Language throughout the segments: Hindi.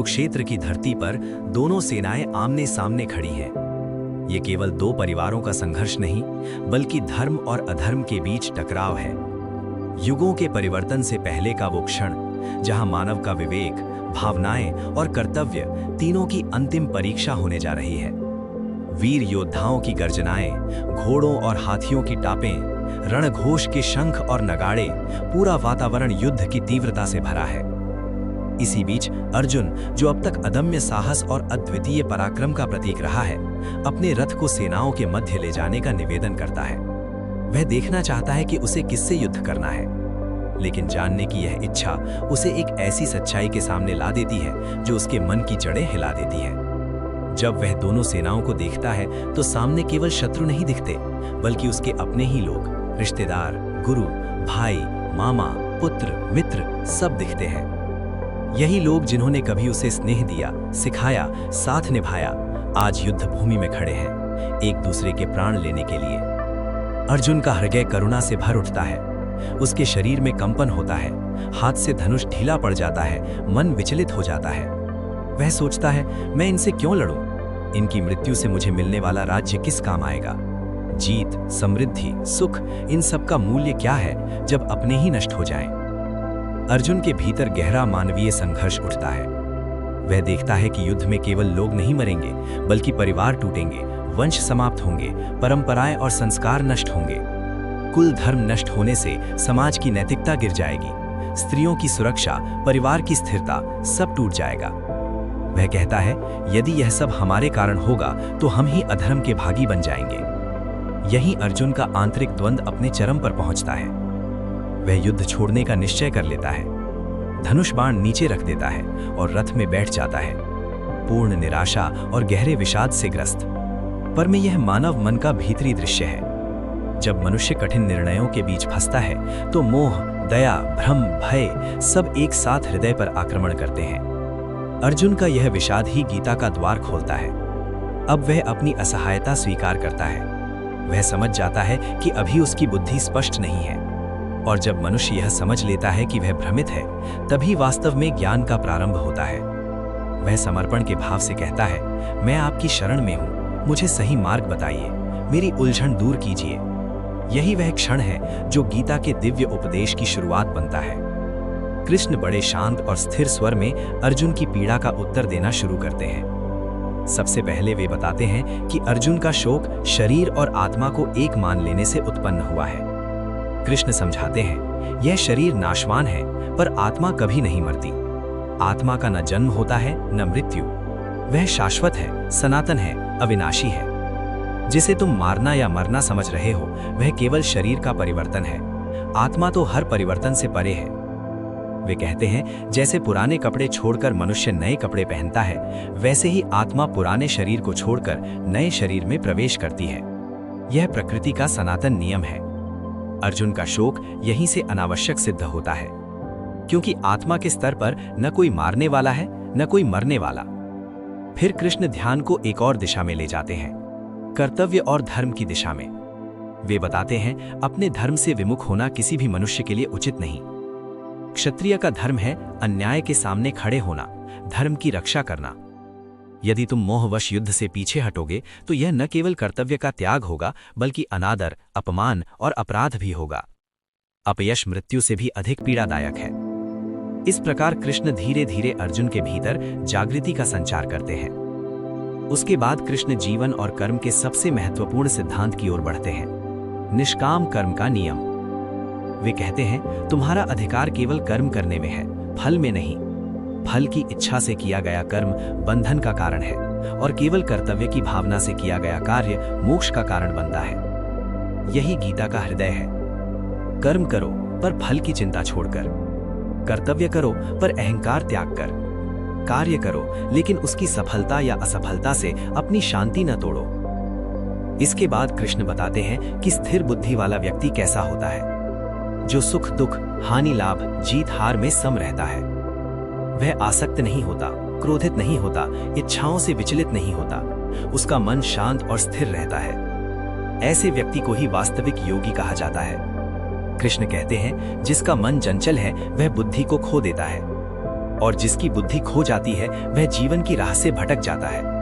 कुरुक्षेत्र की धरती पर दोनों सेनाएं आमने सामने खड़ी हैं। ये केवल दो परिवारों का संघर्ष नहीं, बल्कि धर्म और अधर्म के बीच टकराव है। युगों के परिवर्तन से पहले का वो क्षण, जहां मानव का विवेक, भावनाएं और कर्तव्य तीनों की अंतिम परीक्षा होने जा रही है। वीर योद्धाओं की गर्जनाएं, घोड़ों और हाथियों की टापें, रणघोष के शंख और नगाड़े, पूरा वातावरण युद्ध की तीव्रता से भरा है। इसी बीच अर्जुन, जो अब तक अदम्य साहस और अद्वितीय पराक्रम का प्रतीक रहा है, अपने रथ को सेनाओं के मध्य ले जाने का निवेदन करता है। वह देखना चाहता है कि उसे किससे युद्ध करना है, लेकिन जानने की यह इच्छा उसे एक ऐसी सच्चाई के सामने ला देती है जो उसके मन की जड़ें हिला देती है। जब वह दोनों सेनाओं को देखता है तो सामने केवल शत्रु नहीं दिखते, बल्कि उसके अपने ही लोग, रिश्तेदार, गुरु, भाई, मामा, पुत्र, मित्र सब दिखते हैं। यही लोग जिन्होंने कभी उसे स्नेह दिया, सिखाया, साथ निभाया, आज युद्ध भूमि में खड़े हैं, एक दूसरे के प्राण लेने के लिए। अर्जुन का हृदय करुणा से भर उठता है। उसके शरीर में कंपन होता है, हाथ से धनुष ढीला पड़ जाता है, मन विचलित हो जाता है। वह सोचता है, मैं इनसे क्यों लड़ूं? इनकी मृत्यु से मुझे मिलने वाला राज्य किस काम आएगा? जीत, समृद्धि, सुख, इन सब का मूल्य क्या है जब अपने ही नष्ट हो जाएं? अर्जुन के भीतर गहरा मानवीय संघर्ष उठता है। वह देखता है कि युद्ध में केवल लोग नहीं मरेंगे, बल्कि परिवार टूटेंगे, वंश समाप्त होंगे, परंपराएं और संस्कार नष्ट होंगे। कुल धर्म नष्ट होने से समाज की नैतिकता गिर जाएगी, स्त्रियों की सुरक्षा, परिवार की स्थिरता, सब टूट जाएगा। वह कहता है, यदि यह सब हमारे कारण होगा तो हम ही अधर्म के भागी बन जाएंगे। यही अर्जुन का आंतरिक द्वंद्व अपने चरम पर पहुंचता है। वह युद्ध छोड़ने का निश्चय कर लेता है, धनुष बाण नीचे रख देता है और रथ में बैठ जाता है, पूर्ण निराशा और गहरे विषाद से ग्रस्त। पर में यह मानव मन का भीतरी दृश्य है। जब मनुष्य कठिन निर्णयों के बीच फंसता है तो मोह, दया, भ्रम, भय सब एक साथ हृदय पर आक्रमण करते हैं। अर्जुन का यह विषाद ही गीता का द्वार खोलता है। अब वह अपनी असहायता स्वीकार करता है। वह समझ जाता है कि अभी उसकी बुद्धि स्पष्ट नहीं है, और जब मनुष्य यह समझ लेता है कि वह भ्रमित है, तभी वास्तव में ज्ञान का प्रारंभ होता है। वह समर्पण के भाव से कहता है, मैं आपकी शरण में हूँ, मुझे सही मार्ग बताइए, मेरी उलझन दूर कीजिए। यही वह क्षण है जो गीता के दिव्य उपदेश की शुरुआत बनता है। कृष्ण बड़े शांत और स्थिर स्वर में अर्जुन की पीड़ा का उत्तर देना शुरू करते हैं। सबसे पहले वे बताते हैं कि अर्जुन का शोक शरीर और आत्मा को एक मान लेने से उत्पन्न हुआ है। कृष्ण समझाते हैं, यह शरीर नाशवान है, पर आत्मा कभी नहीं मरती। आत्मा का न जन्म होता है न मृत्यु। वह शाश्वत है, सनातन है, अविनाशी है। जिसे तुम मारना या मरना समझ रहे हो, वह केवल शरीर का परिवर्तन है। आत्मा तो हर परिवर्तन से परे है। वे कहते हैं, जैसे पुराने कपड़े छोड़कर मनुष्य नए कपड़े पहनता है, वैसे ही आत्मा पुराने शरीर को छोड़कर नए शरीर में प्रवेश करती है। यह प्रकृति का सनातन नियम है। अर्जुन का शोक यहीं से अनावश्यक सिद्ध होता है, क्योंकि आत्मा के स्तर पर न कोई मारने वाला है न कोई मरने वाला। फिर कृष्ण ध्यान को एक और दिशा में ले जाते हैं, कर्तव्य और धर्म की दिशा में। वे बताते हैं, अपने धर्म से विमुख होना किसी भी मनुष्य के लिए उचित नहीं। क्षत्रिय का धर्म है अन्याय के सामने खड़े होना, धर्म की रक्षा करना। यदि तुम मोहवश युद्ध से पीछे हटोगे तो यह न केवल कर्तव्य का त्याग होगा, बल्कि अनादर, अपमान और अपराध भी होगा। अपयश मृत्यु से भी अधिक पीड़ादायक है। इस प्रकार कृष्ण धीरे धीरे अर्जुन के भीतर जागृति का संचार करते हैं। उसके बाद कृष्ण जीवन और कर्म के सबसे महत्वपूर्ण सिद्धांत की ओर बढ़ते हैं, निष्काम कर्म का नियम। वे कहते हैं, तुम्हारा अधिकार केवल कर्म करने में है, फल में नहीं। फल की इच्छा से किया गया कर्म बंधन का कारण है, और केवल कर्तव्य की भावना से किया गया कार्य मोक्ष का कारण बनता है। यही गीता का हृदय है। कर्म करो पर फल की चिंता छोड़कर, कर्तव्य करो पर अहंकार त्याग कर, कार्य करो लेकिन उसकी सफलता या असफलता से अपनी शांति न तोड़ो। इसके बाद कृष्ण बताते हैं कि स्थिर बुद्धि वाला व्यक्ति कैसा होता है, जो सुख दुख, हानि लाभ, जीत हार में सम रहता है। वह आसक्त नहीं होता, क्रोधित नहीं होता, इच्छाओं से विचलित नहीं होता। उसका मन शांत और स्थिर रहता है। ऐसे व्यक्ति को ही वास्तविक योगी कहा जाता है। कृष्ण कहते हैं, जिसका मन चंचल है वह बुद्धि को खो देता है। और जिसकी बुद्धि खो जाती है वह जीवन की राह से भटक जाता है।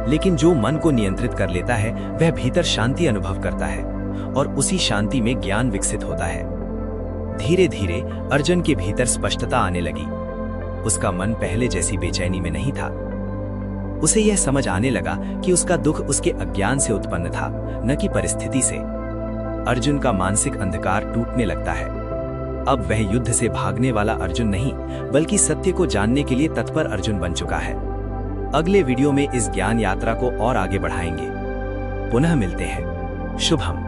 लेकिन जो मन को नियंत्रित कर लेता है वह भीतर शांति अनुभव करता है और उसी शांति में ज्ञान विकसित होता है। धीरे धीरे अर्जुन के भीतर स्पष्टता आने लगी। उसका मन पहले जैसी बेचैनी में नहीं था। उसे यह समझ आने लगा कि उसका दुख उसके अज्ञान से उत्पन्न था, न कि परिस्थिति से। अर्जुन का मानसिक अंधकार टूटने लगता है। अब वह युद्ध से भागने वाला अर्जुन नहीं, बल्कि सत्य को जानने के लिए तत्पर अर्जुन बन चुका है। अगले वीडियो में इस ज्ञान यात्रा को और आगे बढ़ाएंगे। पुनः मिलते हैं। शुभम।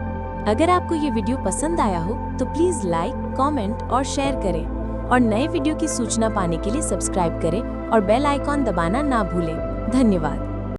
अगर आपको ये वीडियो पसंद आया हो तो प्लीज लाइक, कमेंट और शेयर करें और नए वीडियो की सूचना पाने के लिए सब्सक्राइब करें और बेल आइकॉन दबाना ना भूलें। धन्यवाद।